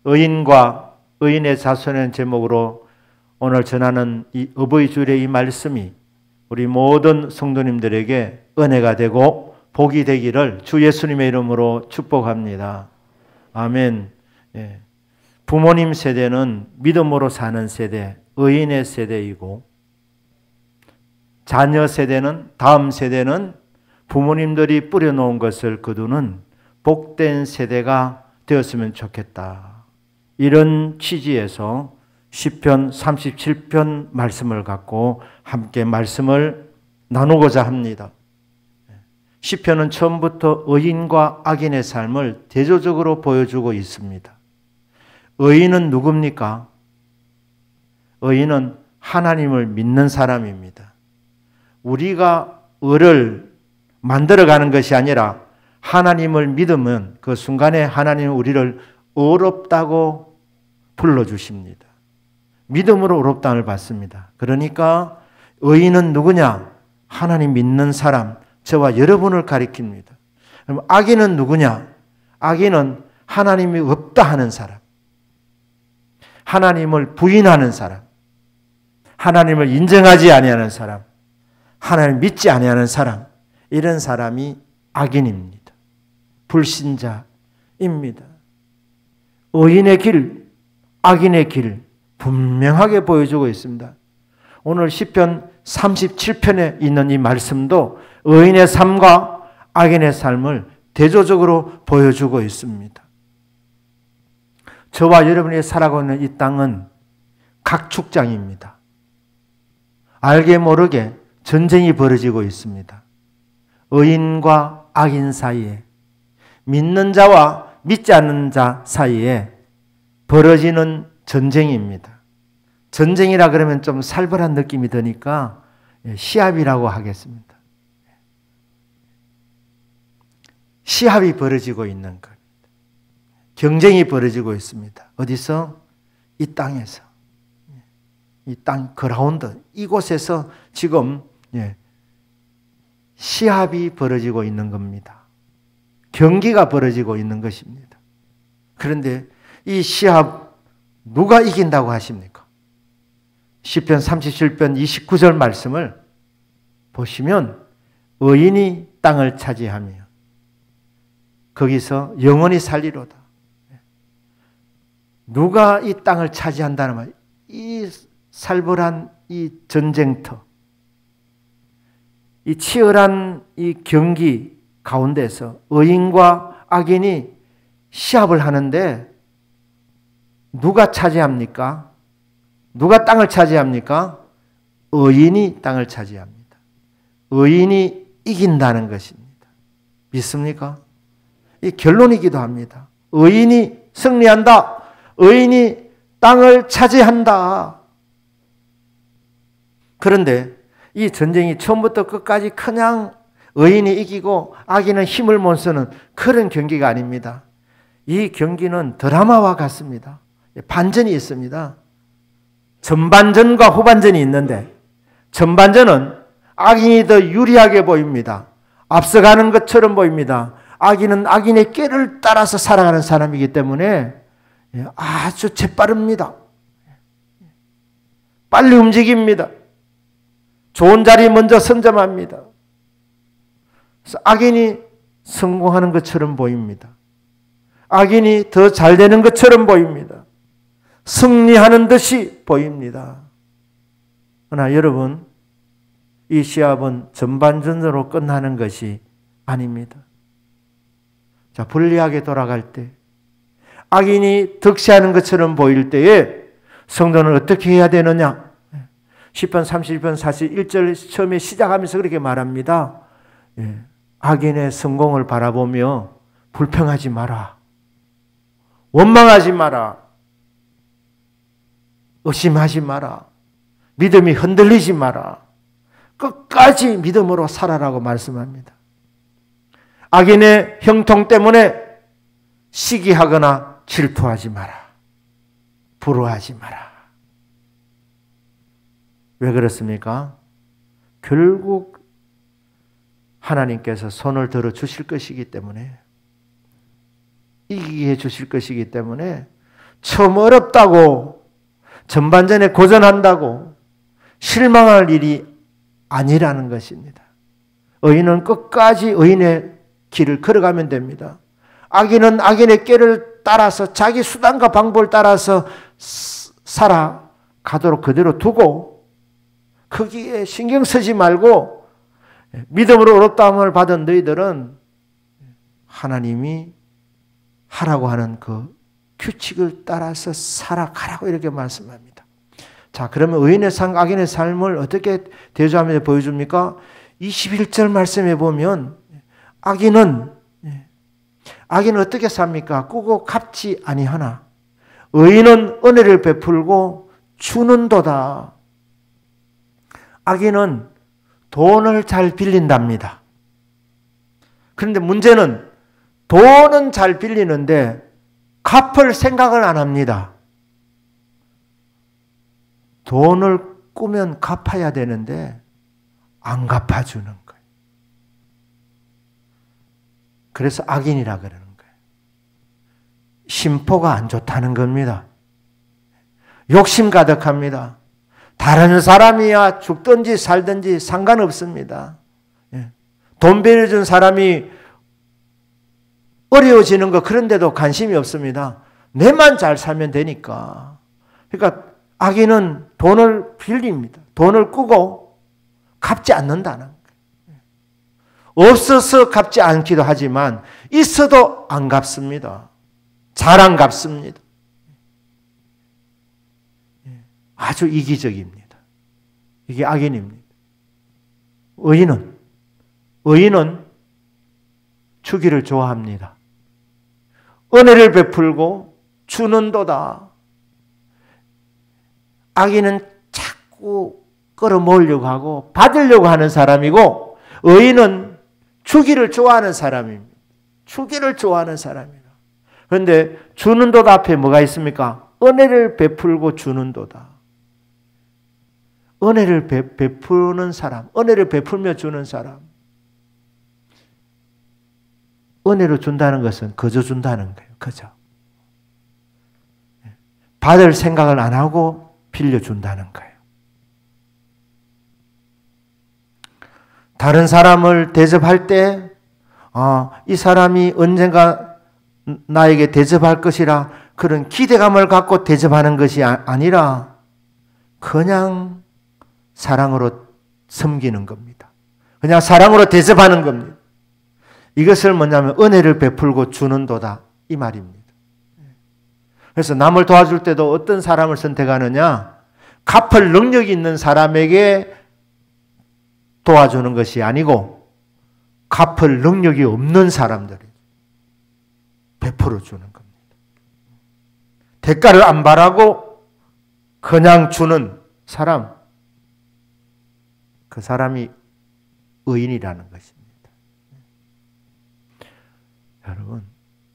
의인과 의인의 자손이라는 제목으로 오늘 전하는 이 어버이 주일의 이 말씀이 우리 모든 성도님들에게 은혜가 되고 복이 되기를 주 예수님의 이름으로 축복합니다. 아멘. 예. 부모님 세대는 믿음으로 사는 세대, 의인의 세대이고, 자녀 세대는, 다음 세대는 부모님들이 뿌려놓은 것을 거두는 복된 세대가 되었으면 좋겠다. 이런 취지에서 시편 37편 말씀을 갖고 함께 말씀을 나누고자 합니다. 시편은 처음부터 의인과 악인의 삶을 대조적으로 보여주고 있습니다. 의인은 누굽니까? 의인은 하나님을 믿는 사람입니다. 우리가 의를 만들어가는 것이 아니라 하나님을 믿으면 그 순간에 하나님은 우리를 의롭다고 불러주십니다. 믿음으로 의롭다함을 받습니다. 그러니까 의인은 누구냐? 하나님 믿는 사람, 저와 여러분을 가리킵니다. 그럼 악인은 누구냐? 악인은 하나님이 없다 하는 사람, 하나님을 부인하는 사람, 하나님을 인정하지 아니하는 사람, 하나님을 믿지 아니하는 사람, 이런 사람이 악인입니다. 불신자입니다. 의인의 길, 악인의 길 분명하게 보여주고 있습니다. 오늘 시편 37편에 있는 이 말씀도 의인의 삶과 악인의 삶을 대조적으로 보여주고 있습니다. 저와 여러분이 살아가고 있는 이 땅은 각축장입니다. 알게 모르게 전쟁이 벌어지고 있습니다. 의인과 악인 사이에, 믿는 자와 믿지 않는 자 사이에 벌어지는 전쟁입니다. 전쟁이라 그러면 좀 살벌한 느낌이 드니까 시합이라고 하겠습니다. 시합이 벌어지고 있는 겁니다. 경쟁이 벌어지고 있습니다. 어디서? 이 땅에서. 이 땅 그라운드, 이곳에서 지금 시합이 벌어지고 있는 겁니다. 경기가 벌어지고 있는 것입니다. 그런데 이 시합 누가 이긴다고 하십니까? 시편 37편 29절 말씀을 보시면 의인이 땅을 차지하며 거기서 영원히 살리로다. 누가 이 땅을 차지한다는 말, 이 살벌한 이 전쟁터, 이 치열한 이 경기 가운데서 의인과 악인이 시합을 하는데 누가 차지합니까? 누가 땅을 차지합니까? 의인이 땅을 차지합니다. 의인이 이긴다는 것입니다. 믿습니까? 이 결론이기도 합니다. 의인이 승리한다. 의인이 땅을 차지한다. 그런데 이 전쟁이 처음부터 끝까지 그냥 의인이 이기고 악인은 힘을 못 쓰는 그런 경기가 아닙니다. 이 경기는 드라마와 같습니다. 반전이 있습니다. 전반전과 후반전이 있는데 전반전은 악인이 더 유리하게 보입니다. 앞서가는 것처럼 보입니다. 악인은 악인의 꾀를 따라서 살아가는 사람이기 때문에 아주 재빠릅니다. 빨리 움직입니다. 좋은 자리 먼저 선점합니다. 그래서 악인이 성공하는 것처럼 보입니다. 악인이 더 잘 되는 것처럼 보입니다. 승리하는 듯이 보입니다. 그러나 여러분, 이 시합은 전반전으로 끝나는 것이 아닙니다. 자, 불리하게 돌아갈 때, 악인이 득세하는 것처럼 보일 때에 성도는 어떻게 해야 되느냐? 시편 31편 41절 처음에 시작하면서 그렇게 말합니다. 악인의 성공을 바라보며 불평하지 마라. 원망하지 마라. 의심하지 마라. 믿음이 흔들리지 마라. 끝까지 믿음으로 살아라고 말씀합니다. 악인의 형통 때문에 시기하거나 질투하지 마라. 부러워하지 마라. 왜 그렇습니까? 결국 하나님께서 손을 들어 주실 것이기 때문에, 이기게 해 주실 것이기 때문에 처음 어렵다고 전반전에 고전한다고 실망할 일이 아니라는 것입니다. 의인은 끝까지 의인의 길을 걸어가면 됩니다. 악인은 악인의 꾀를 따라서 자기 수단과 방법을 따라서 살아가도록 그대로 두고 거기에 신경 쓰지 말고 믿음으로 의롭다함을 받은 너희들은 하나님이 하라고 하는 그 규칙을 따라서 살아가라고 이렇게 말씀합니다. 자, 그러면 의인의 삶, 악인의 삶을 어떻게 대조하면서 보여줍니까? 21절 말씀에 보면 악인은 어떻게 삽니까? 꾸고 갚지 아니하나 의인은 은혜를 베풀고 주는도다. 악인은 돈을 잘 빌린답니다. 그런데 문제는 돈은 잘 빌리는데 갚을 생각을 안 합니다. 돈을 꾸면 갚아야 되는데 안 갚아주는 거예요. 그래서 악인이라 그러는 거예요. 심포가 안 좋다는 겁니다. 욕심 가득합니다. 다른 사람이야 죽든지 살든지 상관없습니다. 돈 빌려준 사람이 어려워지는 거 그런데도 관심이 없습니다. 내만 잘 살면 되니까. 그러니까 악인은 돈을 빌립니다. 돈을 꾸고 갚지 않는다는 거예요. 없어서 갚지 않기도 하지만 있어도 안 갚습니다. 잘 안 갚습니다. 아주 이기적입니다. 이게 악인입니다. 의인은 주기를 좋아합니다. 은혜를 베풀고 주는도다. 악인은 자꾸 끌어모으려고 하고 받으려고 하는 사람이고 의인은 주기를 좋아하는 사람입니다. 주기를 좋아하는 사람이다. 그런데 주는도다 앞에 뭐가 있습니까? 은혜를 베풀고 주는도다. 은혜를 베푸는 사람, 은혜를 베풀며 주는 사람. 은혜로 준다는 것은 거저 준다는 거예요. 거저. 받을 생각을 안 하고 빌려준다는 거예요. 다른 사람을 대접할 때 이 사람이 언젠가 나에게 대접할 것이라 그런 기대감을 갖고 대접하는 것이 아니라 그냥 사랑으로 섬기는 겁니다. 그냥 사랑으로 대접하는 겁니다. 이것을 뭐냐면 은혜를 베풀고 주는도다 이 말입니다. 그래서 남을 도와줄 때도 어떤 사람을 선택하느냐? 갚을 능력이 있는 사람에게 도와주는 것이 아니고 갚을 능력이 없는 사람들이 베풀어 주는 겁니다. 대가를 안 바라고 그냥 주는 사람, 그 사람이 의인이라는 것입니다. 여러분,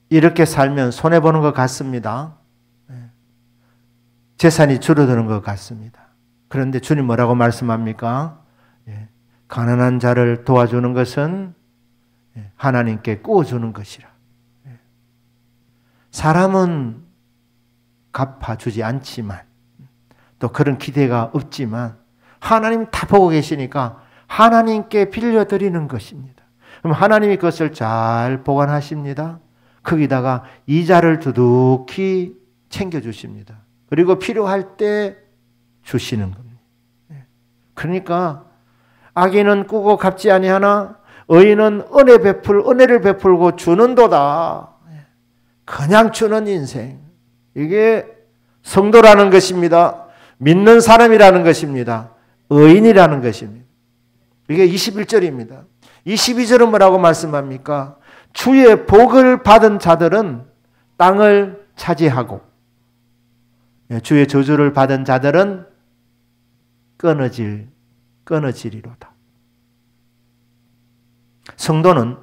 이렇게 살면 손해보는 것 같습니다. 재산이 줄어드는 것 같습니다. 그런데 주님 뭐라고 말씀합니까? 가난한 자를 도와주는 것은 하나님께 꾸어주는 것이라. 사람은 갚아주지 않지만 또 그런 기대가 없지만 하나님 다 보고 계시니까 하나님께 빌려드리는 것입니다. 그럼 하나님이 그것을 잘 보관하십니다. 거기다가 이자를 두둑히 챙겨주십니다. 그리고 필요할 때 주시는 겁니다. 그러니까 악인은 꾸고 갚지 아니하나 의인은 은혜를 베풀고 주는도다. 그냥 주는 인생. 이게 성도라는 것입니다. 믿는 사람이라는 것입니다. 의인이라는 것입니다. 이게 21절입니다. 22절은 뭐라고 말씀합니까? 주의 복을 받은 자들은 땅을 차지하고 주의 저주를 받은 자들은 끊어지리로다. 성도는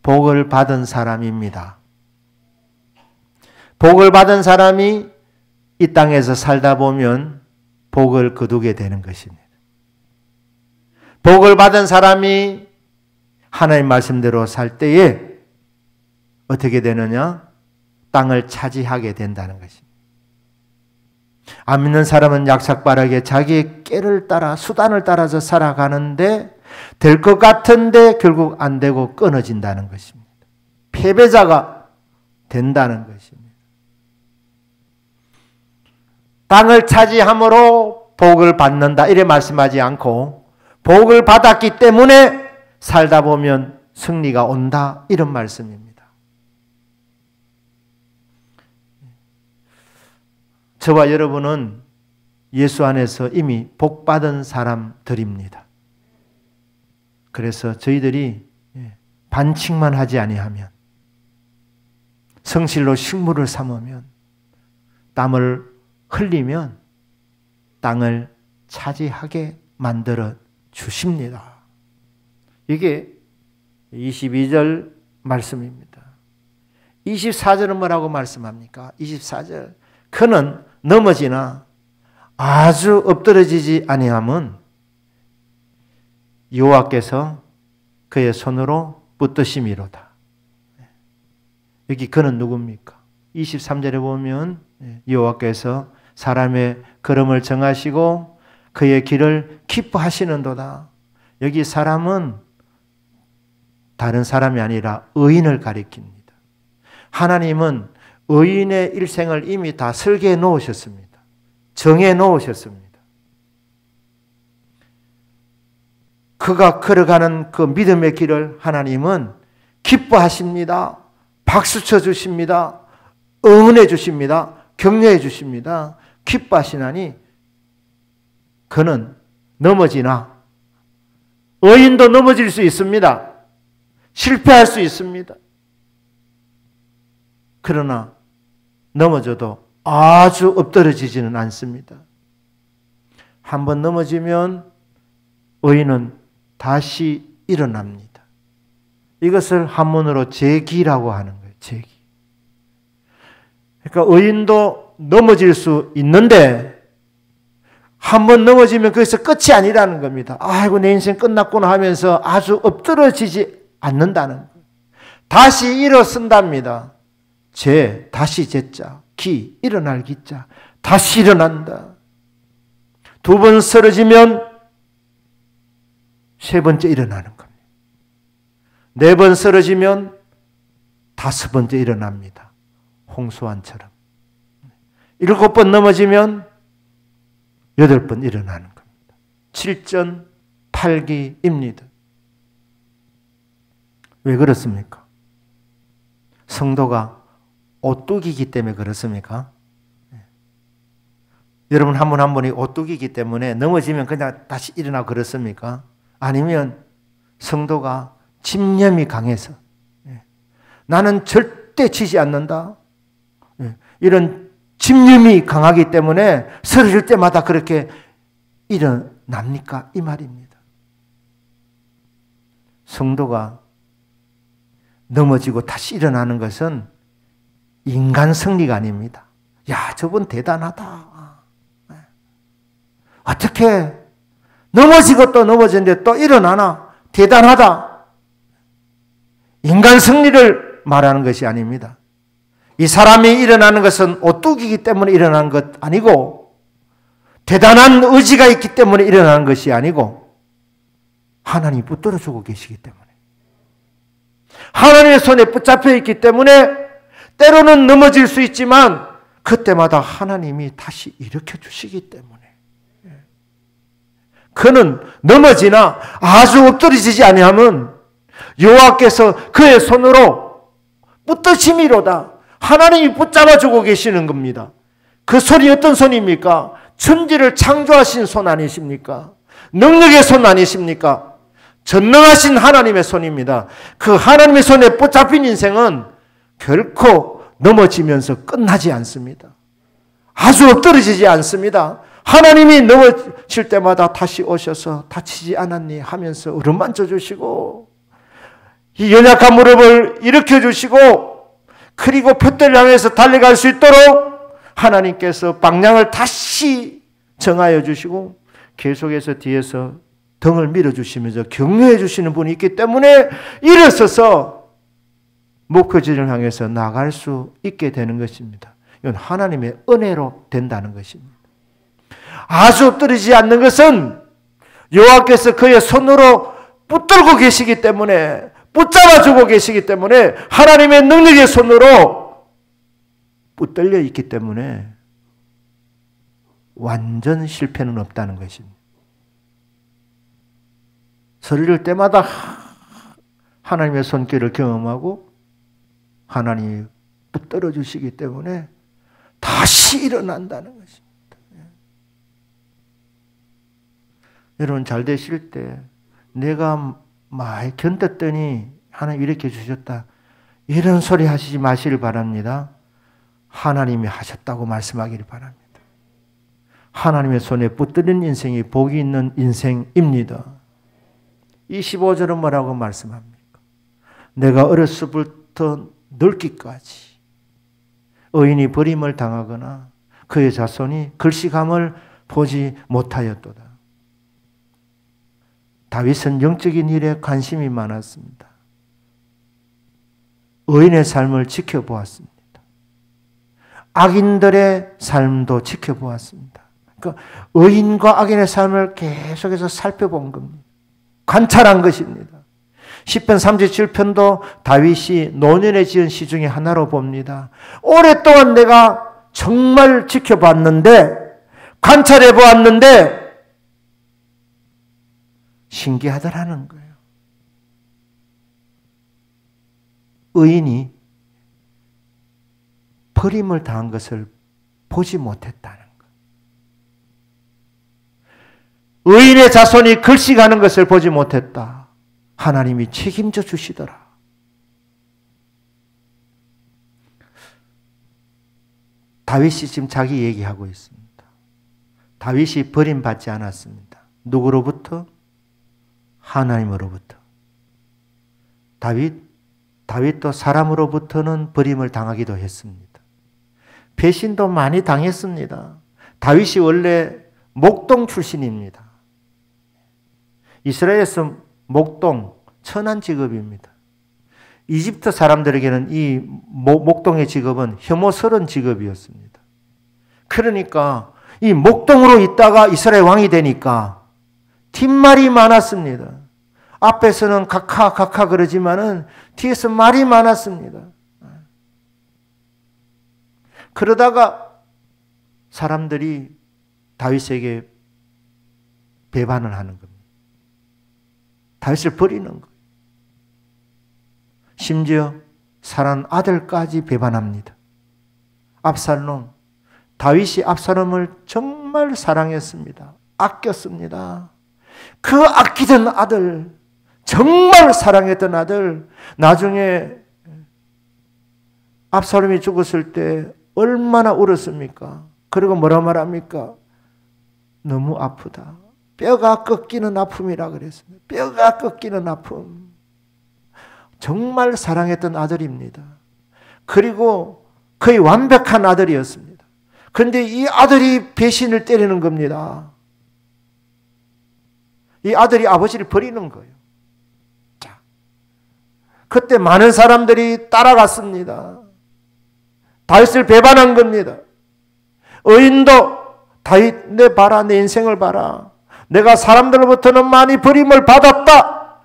복을 받은 사람입니다. 복을 받은 사람이 이 땅에서 살다 보면 복을 거두게 되는 것입니다. 복을 받은 사람이 하나님 말씀대로 살 때에 어떻게 되느냐? 땅을 차지하게 된다는 것입니다. 안 믿는 사람은 약삭빠르게 자기의 꾀를 따라 수단을 따라서 살아가는데 될 것 같은데 결국 안 되고 끊어진다는 것입니다. 패배자가 된다는 것입니다. 땅을 차지함으로 복을 받는다 이래 말씀하지 않고 복을 받았기 때문에 살다 보면 승리가 온다 이런 말씀입니다. 저와 여러분은 예수 안에서 이미 복받은 사람들입니다. 그래서 저희들이 반칙만 하지 아니하면 성실로 식물을 삼으면 땀을 흘리면 땅을 차지하게 만들어 주십니다. 이게 22절 말씀입니다. 24절은 뭐라고 말씀합니까? 24절 그는 넘어지나 아주 엎드러지지 아니함은 여호와께서 그의 손으로 붙드심이로다. 여기 그는 누굽니까? 23절에 보면 여호와께서 사람의 걸음을 정하시고 그의 길을 기뻐하시는도다. 여기 사람은 다른 사람이 아니라 의인을 가리킵니다. 하나님은 의인의 일생을 이미 다 설계해 놓으셨습니다. 정해 놓으셨습니다. 그가 걸어가는 그 믿음의 길을 하나님은 기뻐하십니다. 박수쳐 주십니다. 응원해 주십니다. 격려해 주십니다. 기뻐하시나니 그는 넘어지나 의인도 넘어질 수 있습니다. 실패할 수 있습니다. 그러나 넘어져도 아주 엎드러지지는 않습니다. 한번 넘어지면 의인은 다시 일어납니다. 이것을 한문으로 재기라고 하는 거예요. 재기. 그러니까 의인도 넘어질 수 있는데 한번 넘어지면 거기서 끝이 아니라는 겁니다. 아이고 내 인생 끝났구나 하면서 아주 엎드러지지 않는다는 거예요. 다시 일어선답니다. 다시 제자, 기, 일어날 기자, 다시 일어난다. 두 번 쓰러지면 세 번째 일어나는 겁니다. 네 번 쓰러지면 다섯 번째 일어납니다. 홍수환처럼. 7번 넘어지면 8번 일어나는 겁니다. 7전 8기입니다. 왜 그렇습니까? 성도가 오뚜기이기 때문에 그렇습니까? 여러분 한 분 한 분이 오뚜기이기 때문에 넘어지면 그냥 다시 일어나고 그렇습니까? 아니면 성도가 집념이 강해서 나는 절대 지지 않는다. 이런 집념이 강하기 때문에 쓰러질 때마다 그렇게 일어납니까? 이 말입니다. 성도가 넘어지고 다시 일어나는 것은 인간 승리가 아닙니다. 야, 저분 대단하다. 어떻게 넘어지고 또 넘어졌는데 또 일어나나? 대단하다. 인간 승리를 말하는 것이 아닙니다. 이 사람이 일어나는 것은 오뚜기이기 때문에 일어나는 것 아니고 대단한 의지가 있기 때문에 일어나는 것이 아니고 하나님이 붙들어주고 계시기 때문에 하나님의 손에 붙잡혀 있기 때문에 때로는 넘어질 수 있지만 그때마다 하나님이 다시 일으켜 주시기 때문에 그는 넘어지나 아주 엎드러지지 아니하면 여호와께서 그의 손으로 붙드심이로다. 하나님이 붙잡아주고 계시는 겁니다. 그 손이 어떤 손입니까? 천지를 창조하신 손 아니십니까? 능력의 손 아니십니까? 전능하신 하나님의 손입니다. 그 하나님의 손에 붙잡힌 인생은 결코 넘어지면서 끝나지 않습니다. 아주 엎드러지지 않습니다. 하나님이 넘어질 때마다 다시 오셔서 다치지 않았니 하면서 어루만져 주시고 이 연약한 무릎을 일으켜 주시고 그리고 표대를 향해서 달려갈 수 있도록 하나님께서 방향을 다시 정하여 주시고 계속해서 뒤에서 등을 밀어주시면서 격려해 주시는 분이 있기 때문에 일어서서 목표지를 향해서 나갈 수 있게 되는 것입니다. 이건 하나님의 은혜로 된다는 것입니다. 아주 엎드리지 않는 것은 여호와께서 그의 손으로 붙들고 계시기 때문에, 붙잡아주고 계시기 때문에, 하나님의 능력의 손으로 붙들려 있기 때문에 완전 실패는 없다는 것입니다. 설릴 때마다 하나님의 손길을 경험하고 하나님이 붙들어 주시기 때문에 다시 일어난다는 것입니다. 여러분, 잘 되실 때 내가 많이 견뎠더니 하나님 이렇게 주셨다, 이런 소리 하시지 마시길 바랍니다. 하나님이 하셨다고 말씀하기를 바랍니다. 하나님의 손에 붙들린 인생이 복이 있는 인생입니다. 25절은 뭐라고 말씀합니까? 내가 어려서부터 늙기까지 의인이 버림을 당하거나 그의 자손이 글씨감을 보지 못하였도다. 다윗은 영적인 일에 관심이 많았습니다. 의인의 삶을 지켜보았습니다. 악인들의 삶도 지켜보았습니다. 그러니까 의인과 악인의 삶을 계속해서 살펴본 겁니다. 관찰한 것입니다. 시편 37편도 다윗이 노년에 지은 시 중에 하나로 봅니다. 오랫동안 내가 정말 지켜봤는데, 관찰해 보았는데 신기하더라는 거예요. 의인이 버림을 당한 것을 보지 못했다는 것. 의인의 자손이 글씨가는 것을 보지 못했다. 하나님이 책임져 주시더라. 다윗이 지금 자기 얘기하고 있습니다. 다윗이 버림받지 않았습니다. 누구로부터? 하나님으로부터. 다윗도 사람으로부터는 버림을 당하기도 했습니다. 배신도 많이 당했습니다. 다윗이 원래 목동 출신입니다. 이스라엘에서 목동, 천한 직업입니다. 이집트 사람들에게는 이 목동의 직업은 혐오스러운 직업이었습니다. 그러니까 이 목동으로 있다가 이스라엘 왕이 되니까 뒷말이 많았습니다. 앞에서는 각하 그러지만은 뒤에서 말이 많았습니다. 그러다가 사람들이 다윗에게 배반을 하는 겁니다. 다윗을 버리는 거예요. 심지어 사랑 아들까지 배반합니다. 압살롬. 다윗이 압살롬을 정말 사랑했습니다. 아꼈습니다. 그 아끼던 아들, 정말 사랑했던 아들, 나중에 압살롬이 죽었을 때 얼마나 울었습니까? 그리고 뭐라 말합니까? 너무 아프다. 뼈가 꺾이는 아픔이라 그랬습니다. 뼈가 꺾이는 아픔. 정말 사랑했던 아들입니다. 그리고 거의 완벽한 아들이었습니다. 그런데 이 아들이 배신을 때리는 겁니다. 이 아들이 아버지를 버리는 거예요. 자, 그때 많은 사람들이 따라갔습니다. 다윗을 배반한 겁니다. 의인도 다윗, 내 봐라, 내 인생을 봐라. 내가 사람들로부터는 많이 버림을 받았다.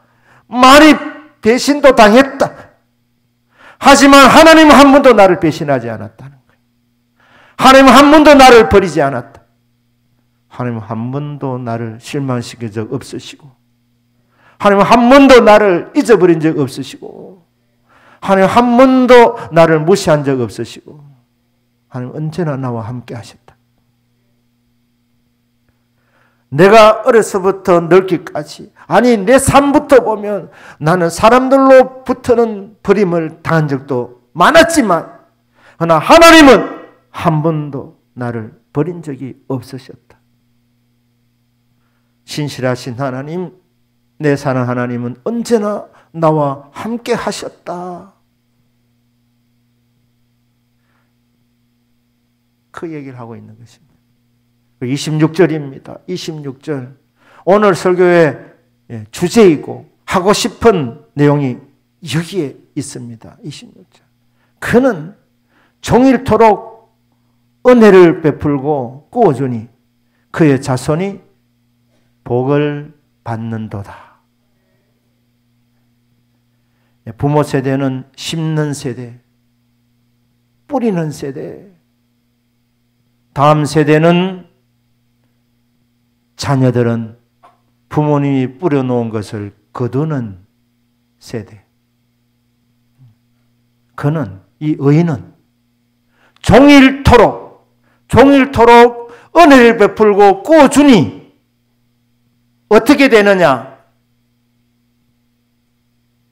많이 배신도 당했다. 하지만 하나님은 한 번도 나를 배신하지 않았다는 거예요. 하나님은 한 번도 나를 버리지 않았다. 하나님은 한 번도 나를 실망시킨 적 없으시고, 하나님은 한 번도 나를 잊어버린 적 없으시고, 하나님은 한 번도 나를 무시한 적 없으시고, 하나님은 언제나 나와 함께 하셨다. 내가 어려서부터 늙기까지, 아니 내 삶부터 보면 나는 사람들로부터는 버림을 당한 적도 많았지만, 그러나 하나님은 한 번도 나를 버린 적이 없으셨다. 신실하신 하나님, 내 사는 하나님은 언제나 나와 함께 하셨다. 그 얘기를 하고 있는 것입니다. 26절입니다. 26절. 오늘 설교의 주제이고 하고 싶은 내용이 여기에 있습니다. 26절. 그는 종일토록 은혜를 베풀고 꾸어주니 그의 자손이 복을 받는도다. 부모 세대는 심는 세대, 뿌리는 세대. 다음 세대는 자녀들은 부모님이 뿌려놓은 것을 거두는 세대. 그는, 이 의인은 종일토록 은혜를 베풀고 꾸어주니 어떻게 되느냐?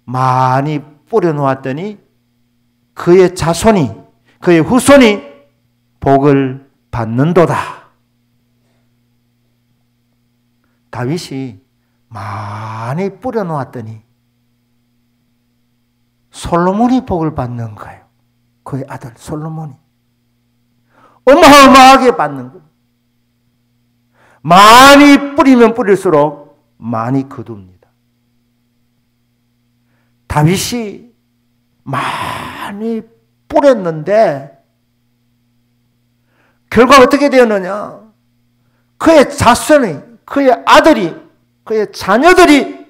많이 뿌려놓았더니 그의 자손이, 그의 후손이 복을 받는도다. 다윗이 많이 뿌려놓았더니 솔로몬이 복을 받는 거예요. 그의 아들 솔로몬이. 어마어마하게 받는 거예요. 많이 뿌리면 뿌릴수록 많이 거둡니다. 다윗이 많이 뿌렸는데 결과 어떻게 되었느냐? 그의 자손이, 그의 아들이, 그의 자녀들이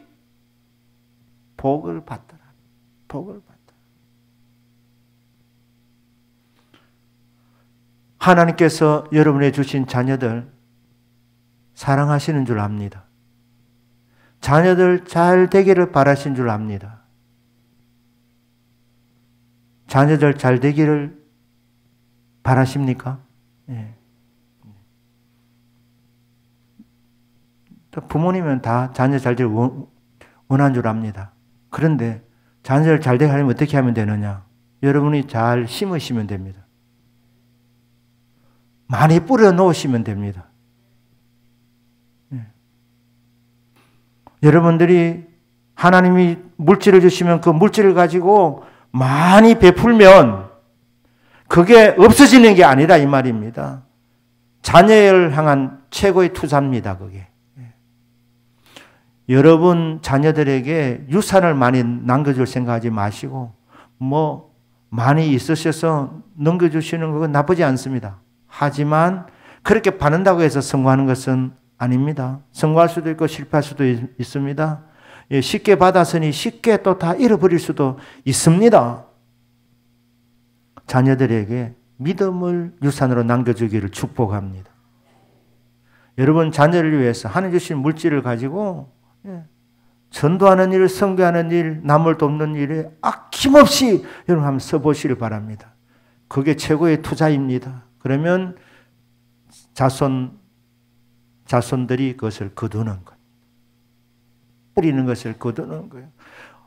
복을 받더라. 복을 받더라. 하나님께서 여러분의 주신 자녀들 사랑하시는 줄 압니다. 자녀들 잘 되기를 바라신 줄 압니다. 자녀들 잘 되기를 바라십니까? 예. 부모님은 다 자녀 잘 되기를 원하는 줄 압니다. 그런데 자녀를 잘 되게 하려면 어떻게 하면 되느냐? 여러분이 잘 심으시면 됩니다. 많이 뿌려 놓으시면 됩니다. 예. 여러분들이 하나님이 물질을 주시면 그 물질을 가지고 많이 베풀면 그게 없어지는 게 아니라 이 말입니다. 자녀를 향한 최고의 투자입니다. 그게. 여러분 자녀들에게 유산을 많이 남겨줄 생각하지 마시고 뭐 많이 있으셔서 넘겨주시는 그건 나쁘지 않습니다. 하지만 그렇게 받는다고 해서 성공하는 것은 아닙니다. 성공할 수도 있고 실패할 수도 있습니다. 쉽게 받았으니 쉽게 또 다 잃어버릴 수도 있습니다. 자녀들에게 믿음을 유산으로 남겨주기를 축복합니다. 여러분 자녀를 위해서 하나님 주신 물질을 가지고 전도하는 일, 선교하는 일, 남을 돕는 일에 아낌없이 여러분 한번 써보시길 바랍니다. 그게 최고의 투자입니다. 그러면 자손들이 그것을 거두는 거예요. 뿌리는 것을 거두는 거예요.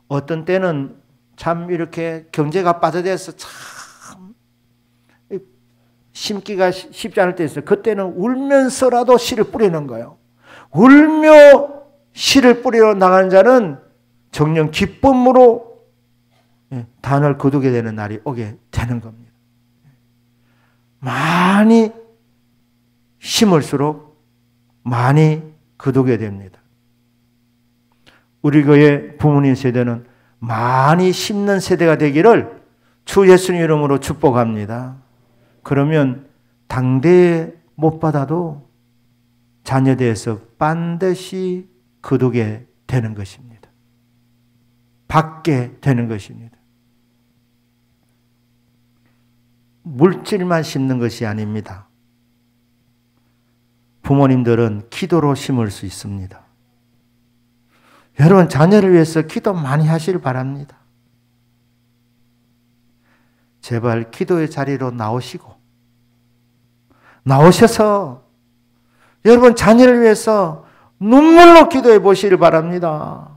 어떤 때는 참 이렇게 경제가 빠져들어서 참 심기가 쉽지 않을 때 있어요. 그때는 울면서라도 씨를 뿌리는 거예요. 울며 씨를 뿌리러 나가는 자는 정녕 기쁨으로 단을 거두게 되는 날이 오게 되는 겁니다. 많이 심을수록 많이 거두게 됩니다. 우리 교회 부모님 세대는 많이 심는 세대가 되기를 주 예수님 이름으로 축복합니다. 그러면 당대에 못 받아도 자녀대에서 반드시 거두게 되는 것입니다. 받게 되는 것입니다. 물질만 심는 것이 아닙니다. 부모님들은 기도로 심을 수 있습니다. 여러분 자녀를 위해서 기도 많이 하시길 바랍니다. 제발 기도의 자리로 나오셔서 여러분 자녀를 위해서 눈물로 기도해 보시길 바랍니다.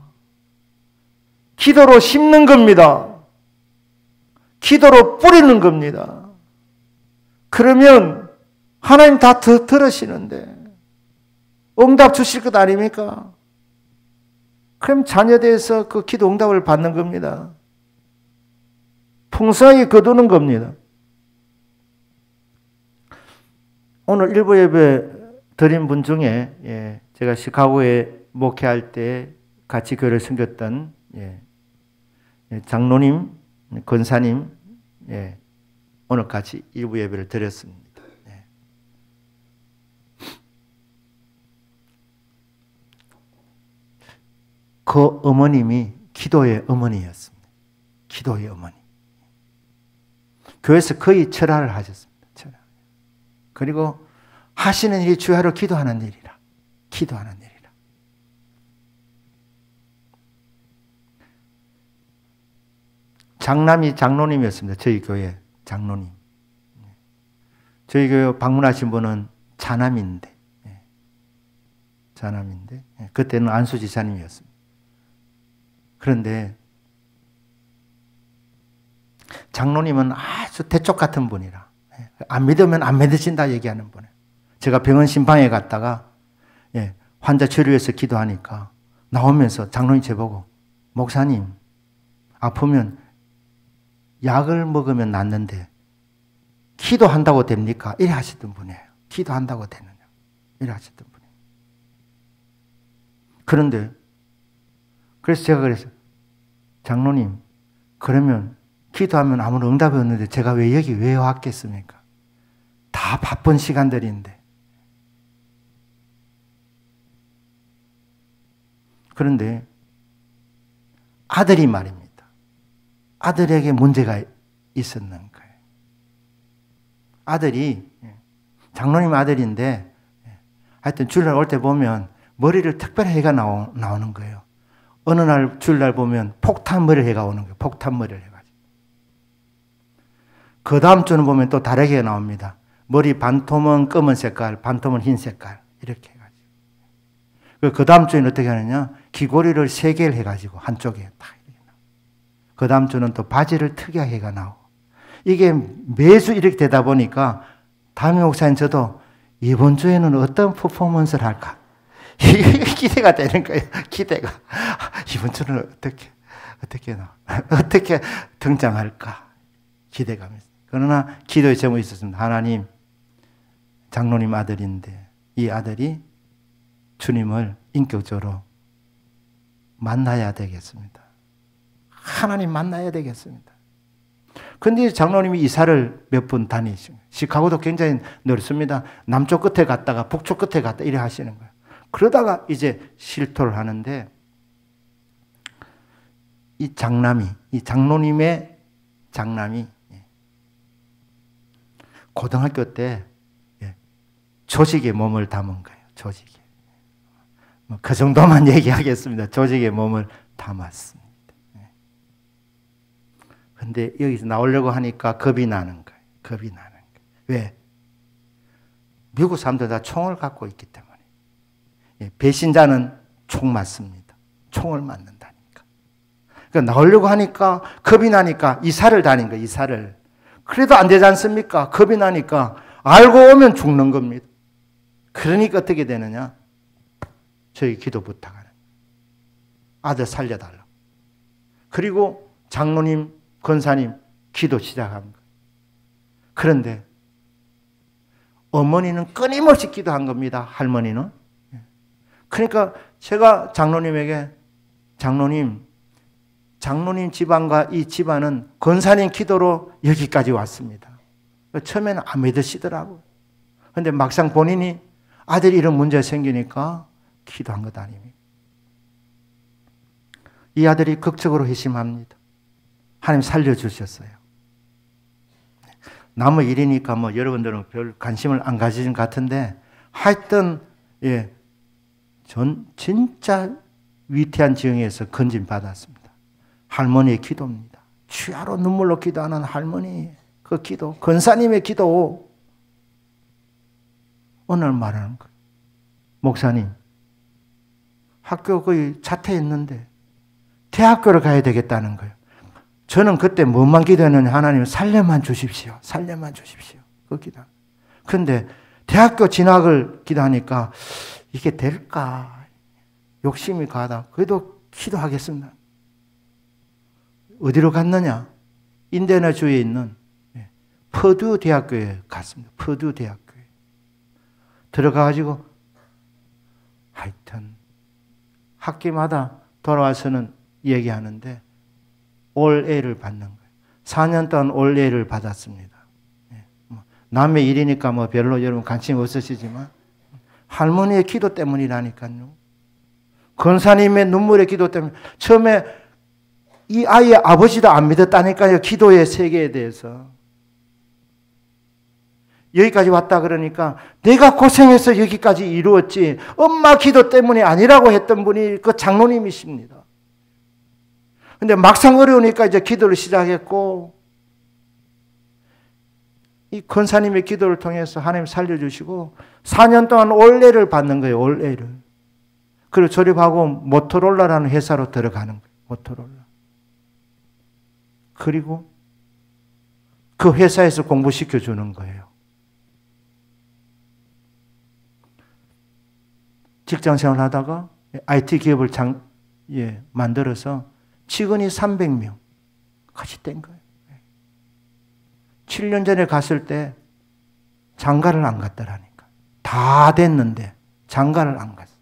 기도로 심는 겁니다. 기도로 뿌리는 겁니다. 그러면 하나님 다 들으시는데 응답 주실 것 아닙니까? 그럼 자녀대에서 그 기도 응답을 받는 겁니다. 풍성하게 거두는 겁니다. 오늘 일부 예배 드린 분 중에 제가 시카고에 목회할 때 같이 교회를 섬겼던 장로님, 권사님 오늘 같이 일부 예배를 드렸습니다. 그 어머님이 기도의 어머니였습니다. 기도의 어머니. 교회에서 거의 철학을 하셨습니다. 철학. 그리고 하시는 일이 주야로 기도하는 일이라. 기도하는 일이라. 장남이 장로님이었습니다. 저희 교회 장로님. 저희 교회 방문하신 분은 자남인데, 자남인데, 그때는 안수 지사님이었습니다. 그런데 장로님은 아주 대쪽 같은 분이라, 안 믿으면 안 믿으신다 얘기하는 분이에요. 제가 병원 신방에 갔다가 환자 치료해서 기도하니까 나오면서 장로님 저보고, 목사님 아프면 약을 먹으면 낫는데 기도한다고 됩니까? 이래 하시던 분이에요. 기도한다고 되느냐? 이래 하시던 분이에요. 그런데 그래서 제가 그랬어요. 장로님, 그러면 기도하면 아무런 응답이 없는데 제가 왜 여기 왜 왔겠습니까? 다 바쁜 시간들인데. 그런데 아들이 말입니다. 아들에게 문제가 있었는 거예요. 아들이 장로님 아들인데 하여튼 주일날 올 때 보면 머리를 특별히 해가 나오는 거예요. 어느 날 주일날 보면 폭탄머리를 해가 오는 거예요. 폭탄머리를 해가지고. 그 다음 주는 보면 또 다르게 나옵니다. 머리 반통은 검은 색깔, 반통은 흰 색깔 이렇게 해가지고. 그 다음 주에는 어떻게 하느냐? 귀고리를 3개를 해가지고 한쪽에 딱. 그 다음 주는 또 바지를 특이하게 해가 나오고. 이게 매주 이렇게 되다 보니까 담임 목사님 저도 이번 주에는 어떤 퍼포먼스를 할까? 기대가 되는 거예요. 기대가. 이번 주는 어떻게 등장할까? 기대감이 있어요. 그러나 기도의 제목이 있었습니다. 하나님, 장로님 아들인데 이 아들이 주님을 인격적으로 만나야 되겠습니다. 하나님 만나야 되겠습니다. 근데 장로님이 이사를 몇 분 다니시고, 시카고도 굉장히 넓습니다. 남쪽 끝에 갔다가 북쪽 끝에 갔다 이래 하시는 거예요. 그러다가 이제 실토를 하는데, 이 장로님의 장남이 고등학교 때 조직에 몸을 담은 거예요. 조직에. 그 정도만 얘기하겠습니다. 조직에 몸을 담았습니다. 근데 여기서 나오려고 하니까 겁이 나는 거예요. 겁이 나는 거예요. 왜? 미국 사람들 다 총을 갖고 있기 때문에. 배신자는 총 맞습니다. 총을 맞는다니까. 그러니까 나오려고 하니까 겁이 나니까 이사를 다닌 거예요. 이사를. 그래도 안 되지 않습니까? 겁이 나니까 알고 오면 죽는 겁니다. 그러니까 어떻게 되느냐? 저희 기도 부탁하는 아들 살려달라고. 그리고 장로님, 권사님 기도 시작한 거예요. 그런데 어머니는 끊임없이 기도한 겁니다. 할머니는. 그러니까 제가 장로님에게 장로님 집안과 이 집안은 권사님 기도로 여기까지 왔습니다. 처음에는 안 믿으시더라고요. 그런데 막상 본인이 아들이 이런 문제가 생기니까 기도한 것 아닙니까? 이 아들이 극적으로 회심합니다. 하나님 살려주셨어요. 남의 일이니까 뭐 여러분들은 별 관심을 안 가지신 것 같은데 하여튼 전 진짜 위태한 지형에서 건진 받았습니다. 할머니의 기도입니다. 주야로 눈물로 기도하는 할머니 그 기도, 권사님의 기도. 오늘 말하는 거예요. 목사님, 학교 거의 자퇴했는데 대학교를 가야 되겠다는 거예요. 저는 그때 뭐만 기도했느냐. 하나님 살려만 주십시오. 살려만 주십시오. 그 기도. 그런데 대학교 진학을 기도하니까 이게 될까? 욕심이 가다. 그래도 기도하겠습니다. 어디로 갔느냐? 인디애나주에 있는 퍼듀 대학교에 갔습니다. 퍼듀 대학교에. 들어가가지고 하여튼 학기마다 돌아와서는 얘기하는데 올 A를 받는 거예요. 4년 동안 올 A를 받았습니다. 남의 일이니까 뭐 별로 여러분 관심 없으시지만 할머니의 기도 때문이라니까요. 권사님의 눈물의 기도 때문에 처음에 이 아이의 아버지도 안 믿었다니까요. 기도의 세계에 대해서. 여기까지 왔다 그러니까 내가 고생해서 여기까지 이루었지 엄마 기도 때문이 아니라고 했던 분이 그 장로님이십니다. 근데 막상 어려우니까 이제 기도를 시작했고 이 권사님의 기도를 통해서 하나님 살려주시고 4년 동안 올해를 받는 거예요. 올해를. 그리고 졸업하고 모토로라라는 회사로 들어가는 거예요. 모토로라. 그리고 그 회사에서 공부시켜 주는 거예요. 직장 생활 하다가 IT 기업을 만들어서 직원이 300명 같이 된 거예요. 7년 전에 갔을 때 장가를 안 갔더라니까. 다 됐는데 장가를 안 갔어.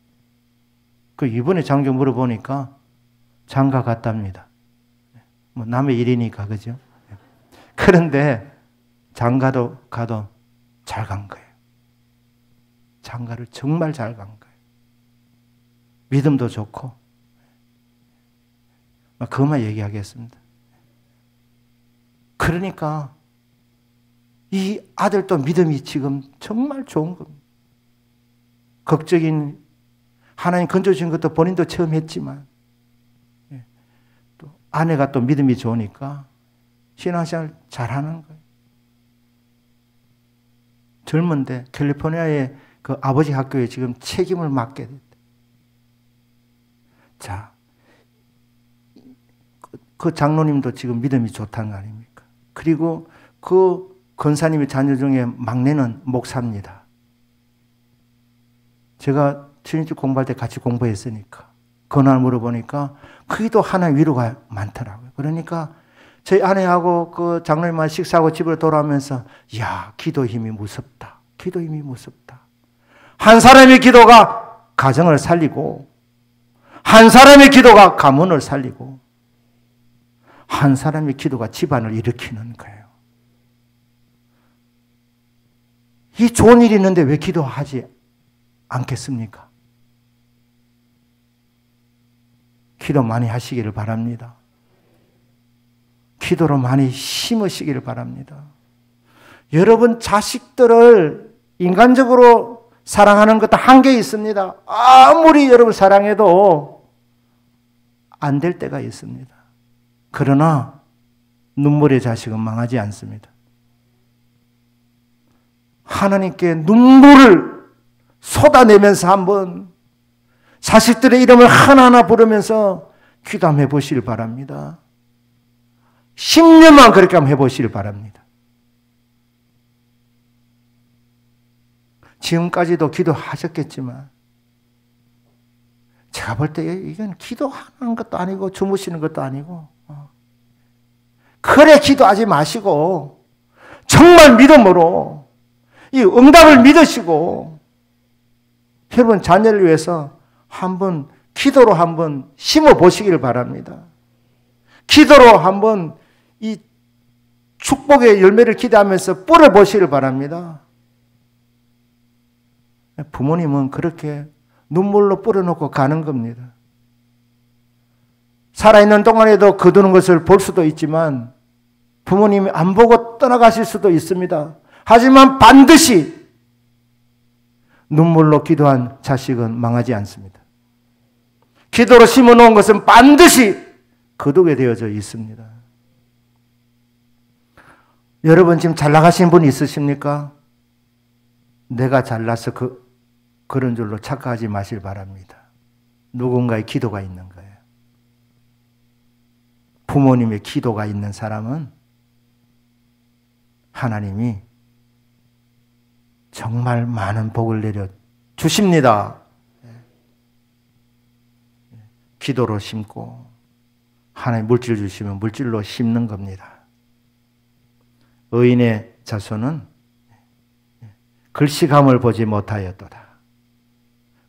그 이번에 장교 물어보니까 장가 갔답니다. 뭐 남의 일이니까 그죠? 그런데 장가도 가도 잘 간 거예요. 장가를 정말 잘 간 거예요. 믿음도 좋고 그것만 얘기하겠습니다. 그러니까 이 아들도 믿음이 지금 정말 좋은 겁니다. 극적인 하나님 건져주신 것도 본인도 처음 했지만 또 아내가 또 믿음이 좋으니까 신앙생활 잘하는 거예요. 젊은데 캘리포니아의 그 아버지 학교에 지금 책임을 맡게 됐다. 자, 그 장로님도 지금 믿음이 좋다는 거 아닙니까? 그리고 그 권사님의 자녀 중에 막내는 목사입니다. 제가 트리니티 공부할 때 같이 공부했으니까 그날 물어보니까 그게도 하나의 위로가 많더라고요. 그러니까 저희 아내하고 그 장로님만 식사하고 집으로 돌아오면서 야, 기도 힘이 무섭다. 기도 힘이 무섭다. 한 사람의 기도가 가정을 살리고 한 사람의 기도가 가문을 살리고 한 사람의 기도가 집안을 일으키는 거예요. 이 좋은 일이 있는데 왜 기도하지 않겠습니까? 기도 많이 하시기를 바랍니다. 기도로 많이 심으시기를 바랍니다. 여러분 자식들을 인간적으로 사랑하는 것도 한계 있습니다. 아무리 여러분 사랑해도 안 될 때가 있습니다. 그러나 눈물의 자식은 망하지 않습니다. 하나님께 눈물을 쏟아내면서 한번 자식들의 이름을 하나하나 부르면서 귀담해 보시길 바랍니다. 10년만 그렇게 한번 해보시길 바랍니다. 지금까지도 기도하셨겠지만 제가 볼 때 이건 기도하는 것도 아니고 주무시는 것도 아니고 그래 기도하지 마시고 정말 믿음으로 이 응답을 믿으시고 여러분 자녀를 위해서 한번 기도로 한번 심어 보시기를 바랍니다. 기도로 한번 이 축복의 열매를 기대하면서 뿌려 보시기를 바랍니다. 부모님은 그렇게 눈물로 뿌려놓고 가는 겁니다. 살아있는 동안에도 거두는 것을 볼 수도 있지만 부모님이 안 보고 떠나가실 수도 있습니다. 하지만 반드시 눈물로 기도한 자식은 망하지 않습니다. 기도로 심어놓은 것은 반드시 거두게 되어져 있습니다. 여러분 지금 잘 나가신 분 있으십니까? 내가 잘나서 그런 줄로 착각하지 마실 바랍니다. 누군가의 기도가 있는 거예요. 부모님의 기도가 있는 사람은 하나님이 정말 많은 복을 내려 주십니다. 기도로 심고 하나님 물질 주시면 물질로 심는 겁니다. 의인의 자손은 글씨감을 보지 못하였도다.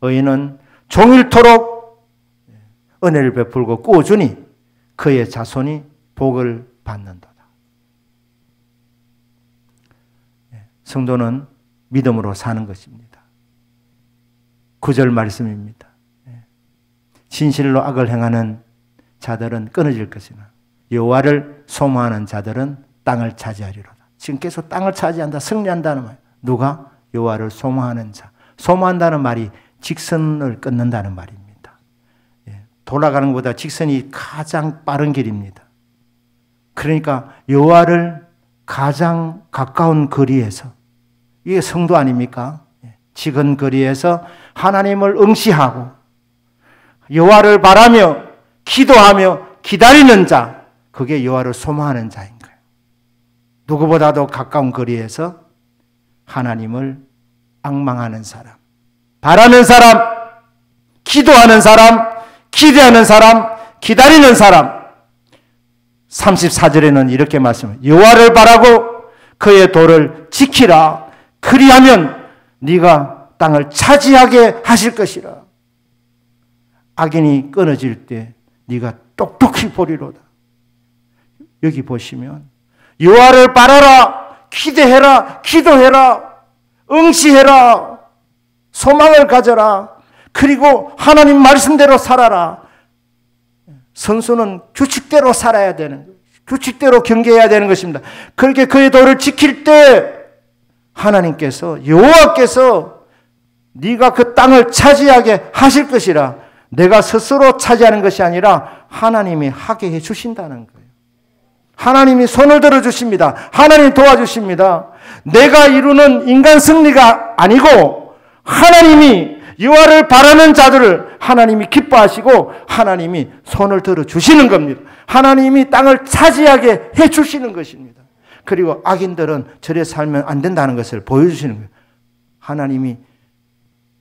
의인은 종일토록 은혜를 베풀고 꾸어주니 그의 자손이 복을 받는도다. 성도는 믿음으로 사는 것입니다. 9절 말씀입니다. 진실로 악을 행하는 자들은 끊어질 것이나 여호와를 소망하는 자들은 땅을 차지하리로다. 지금 계속 땅을 차지한다, 승리한다는 말. 누가? 여호와를 소망하는 자. 소망한다는 말이 직선을 끊는다는 말입니다. 돌아가는 것보다 직선이 가장 빠른 길입니다. 그러니까 여호와를 가장 가까운 거리에서, 이게 성도 아닙니까? 지근 거리에서 하나님을 응시하고 여호와를 바라며 기도하며 기다리는 자, 그게 여호와를 소망하는 자인 거예요. 누구보다도 가까운 거리에서 하나님을 앙망하는 사람, 바라는 사람, 기도하는 사람, 기대하는 사람, 기다리는 사람. 34절에는 이렇게 말씀해요. 여호와를 바라고 그의 도를 지키라. 그리하면 네가 땅을 차지하게 하실 것이라. 악인이 끊어질 때 네가 똑똑히 보리로다. 여기 보시면 여호와를 바라라, 기대해라, 기도해라, 응시해라, 소망을 가져라. 그리고 하나님 말씀대로 살아라. 선수는 규칙대로 살아야 되는 거예요. 규칙대로 경계해야 되는 것입니다. 그렇게 그의 도를 지킬 때 하나님께서, 여호와께서 네가 그 땅을 차지하게 하실 것이라. 내가 스스로 차지하는 것이 아니라 하나님이 하게 해 주신다는 거예요. 하나님이 손을 들어 주십니다. 하나님이 도와주십니다. 내가 이루는 인간 승리가 아니고 하나님이 여호와를 바라는 자들을 하나님이 기뻐하시고 하나님이 손을 들어 주시는 겁니다. 하나님이 땅을 차지하게 해 주시는 것입니다. 그리고 악인들은 저래 살면 안 된다는 것을 보여주시는 거예요. 하나님이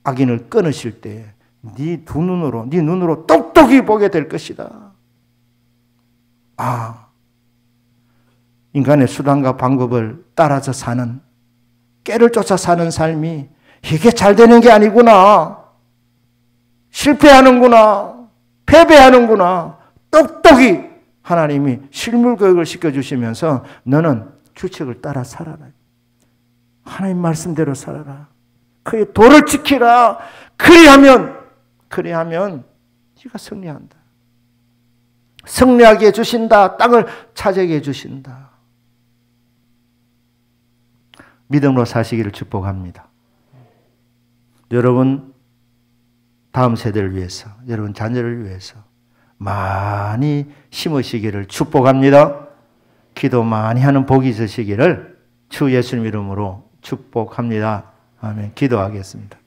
악인을 끊으실 때 네 눈으로 똑똑히 보게 될 것이다. 인간의 수단과 방법을 따라서 사는, 깨를 쫓아 사는 삶이 이게 잘 되는 게 아니구나. 실패하는구나. 패배하는구나. 똑똑히 하나님이 실물 교육을 시켜주시면서 너는 규칙을 따라 살아라. 하나님 말씀대로 살아라. 그의 도를 지키라. 그리하면 네가 승리한다. 승리하게 해주신다. 땅을 차지하게 해주신다. 믿음으로 사시기를 축복합니다. 여러분 다음 세대를 위해서, 여러분 자녀를 위해서 많이 심으시기를 축복합니다. 기도 많이 하는 복이 있으시기를 주 예수님 이름으로 축복합니다. 아멘. 기도하겠습니다.